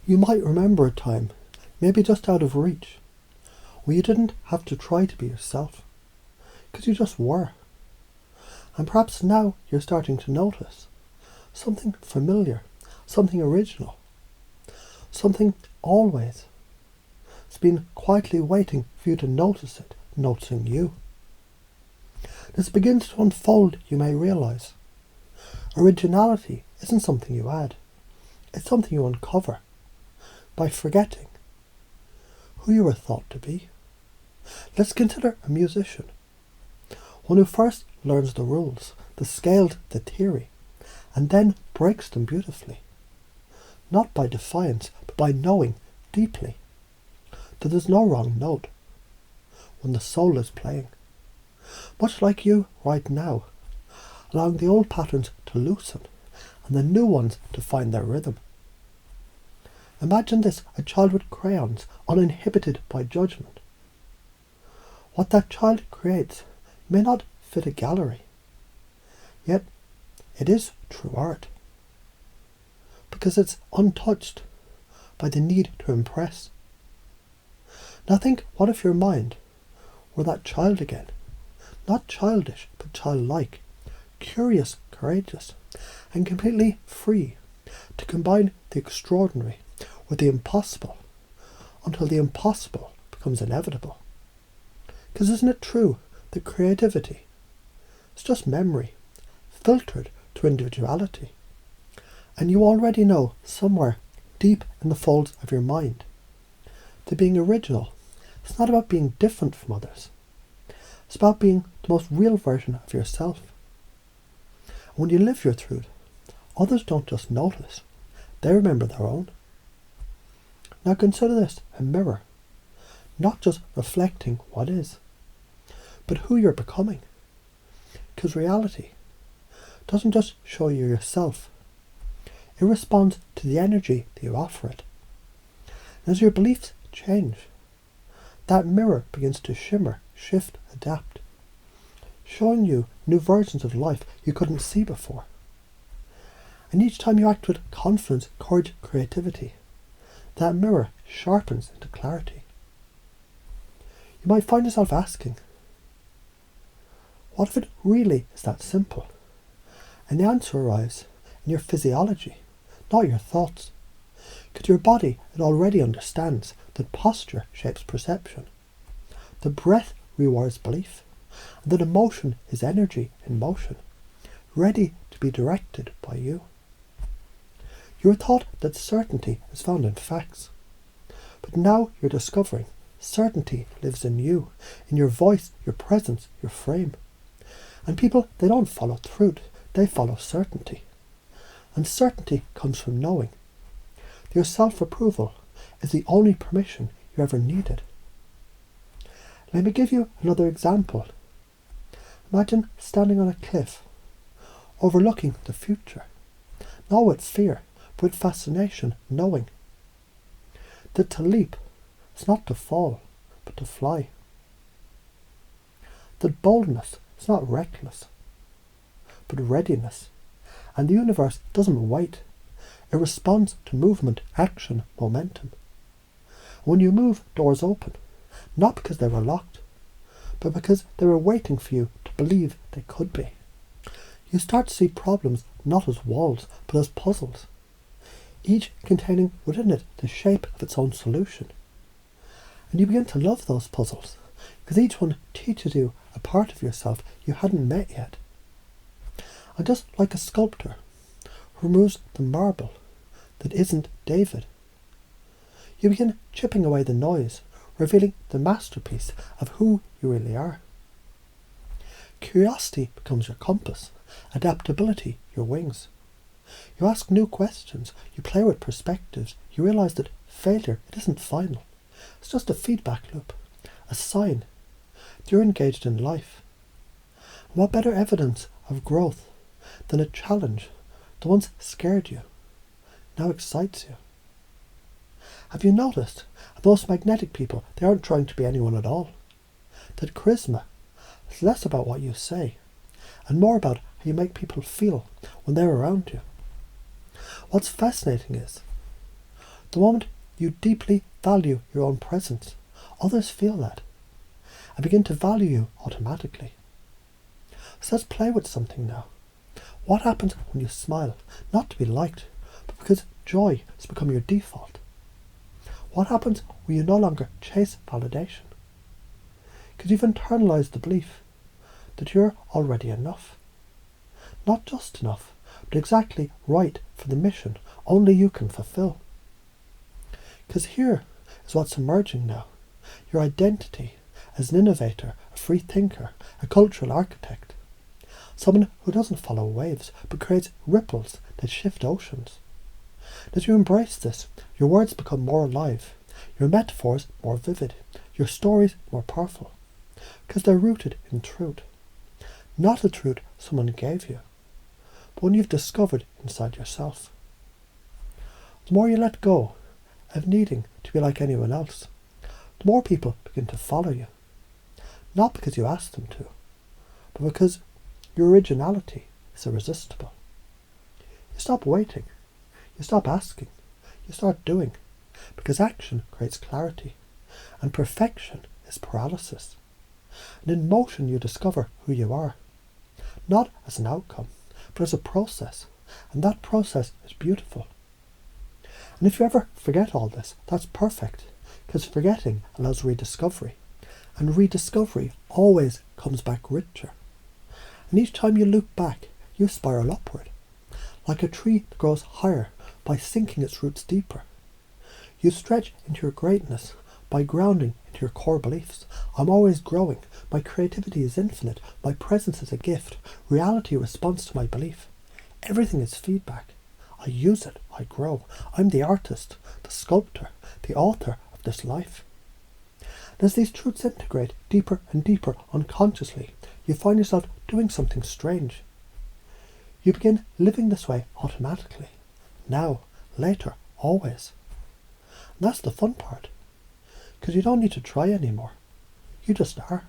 You might remember a time, maybe just out of reach, where you didn't have to try to be yourself, because you just were. And perhaps now you're starting to notice something familiar, something original, something always. It's been quietly waiting for you to notice it, noticing you. As it begins to unfold, you may realise originality isn't something you add, it's something you uncover by forgetting who you were thought to be. Let's consider a musician, one who first learns the rules, the scales, the theory, and then breaks them beautifully, not by defiance, but by knowing deeply that there's no wrong note when the soul is playing. Much like you right now, allowing the old patterns to loosen and the new ones to find their rhythm. Imagine this, a child with crayons, uninhibited by judgment. What that child creates may not fit a gallery, yet it is true art, because it's untouched by the need to impress. Now think, what if your mind were that child again? Not childish, but childlike, curious, courageous, and completely free to combine the extraordinary with the impossible until the impossible becomes inevitable. Because isn't it true that creativity is just memory filtered to individuality? And you already know somewhere deep in the folds of your mind that being original is not about being different from others. It's about being the most real version of yourself. And when you live your truth, others don't just notice, they remember their own. Now consider this, a mirror, not just reflecting what is, but who you're becoming. Because reality doesn't just show you yourself, it responds to the energy that you offer it. And as your beliefs change, that mirror begins to shimmer, shift, adapt, showing you new versions of life you couldn't see before. And each time you act with confidence, courage, creativity, that mirror sharpens into clarity. You might find yourself asking, what if it really is that simple? And the answer arrives in your physiology, not your thoughts. Because your body, it already understands that posture shapes perception, the breath rewards belief, and that emotion is energy in motion, ready to be directed by you. You were taught that certainty is found in facts, but now you're discovering certainty lives in you, in your voice, your presence, your frame. And people, they don't follow truth, they follow certainty. And certainty comes from knowing. Your self-approval is the only permission you ever needed. Let me give you another example. Imagine standing on a cliff, overlooking the future, not with fear, but with fascination, knowing that to leap is not to fall, but to fly. That boldness is not reckless, but readiness. And the universe doesn't wait. It responds to movement, action, momentum. When you move, doors open, not because they were locked, but because they were waiting for you to believe they could be. You start to see problems not as walls, but as puzzles, each containing within it the shape of its own solution. And you begin to love those puzzles, because each one teaches you a part of yourself you hadn't met yet. And just like a sculptor who removes the marble that isn't David, you begin chipping away the noise, revealing the masterpiece of who you really are. Curiosity becomes your compass, adaptability your wings. You ask new questions, you play with perspectives, you realise that failure, it isn't final. It's just a feedback loop, a sign that you're engaged in life. And what better evidence of growth than a challenge that once scared you, now excites you? Have you noticed that most magnetic people, they aren't trying to be anyone at all? That charisma is less about what you say and more about how you make people feel when they're around you. What's fascinating is The moment you deeply value your own presence, others feel that and begin to value you automatically. So let's play with something now. What happens when you smile, not to be liked, but because joy has become your default? What happens when you no longer chase validation? Because you've internalized the belief that you're already enough. Not just enough, but exactly right for the mission only you can fulfill. Because here is what's emerging now. Your identity as an innovator, a free thinker, a cultural architect. Someone who doesn't follow waves, but creates ripples that shift oceans. As you embrace this, your words become more alive, your metaphors more vivid, your stories more powerful. Because they're rooted in truth. Not a truth someone gave you, but one you've discovered inside yourself. The more you let go of needing to be like anyone else, the more people begin to follow you. Not because you asked them to, but because your originality is irresistible. You stop waiting, you stop asking, you start doing, because action creates clarity, and perfection is paralysis. And in motion you discover who you are, not as an outcome, but as a process, and that process is beautiful. And if you ever forget all this, that's perfect, because forgetting allows rediscovery, and rediscovery always comes back richer. And each time you look back, you spiral upward, like a tree that grows higher by sinking its roots deeper. You stretch into your greatness by grounding into your core beliefs. I'm always growing. My creativity is infinite. My presence is a gift. Reality responds to my belief. Everything is feedback. I use it. I grow. I'm the artist, the sculptor, the author of this life. And as these truths integrate deeper and deeper unconsciously, you find yourself doing something strange. You begin living this way automatically. Now, later, always. And that's the fun part. Because you don't need to try anymore. You just are.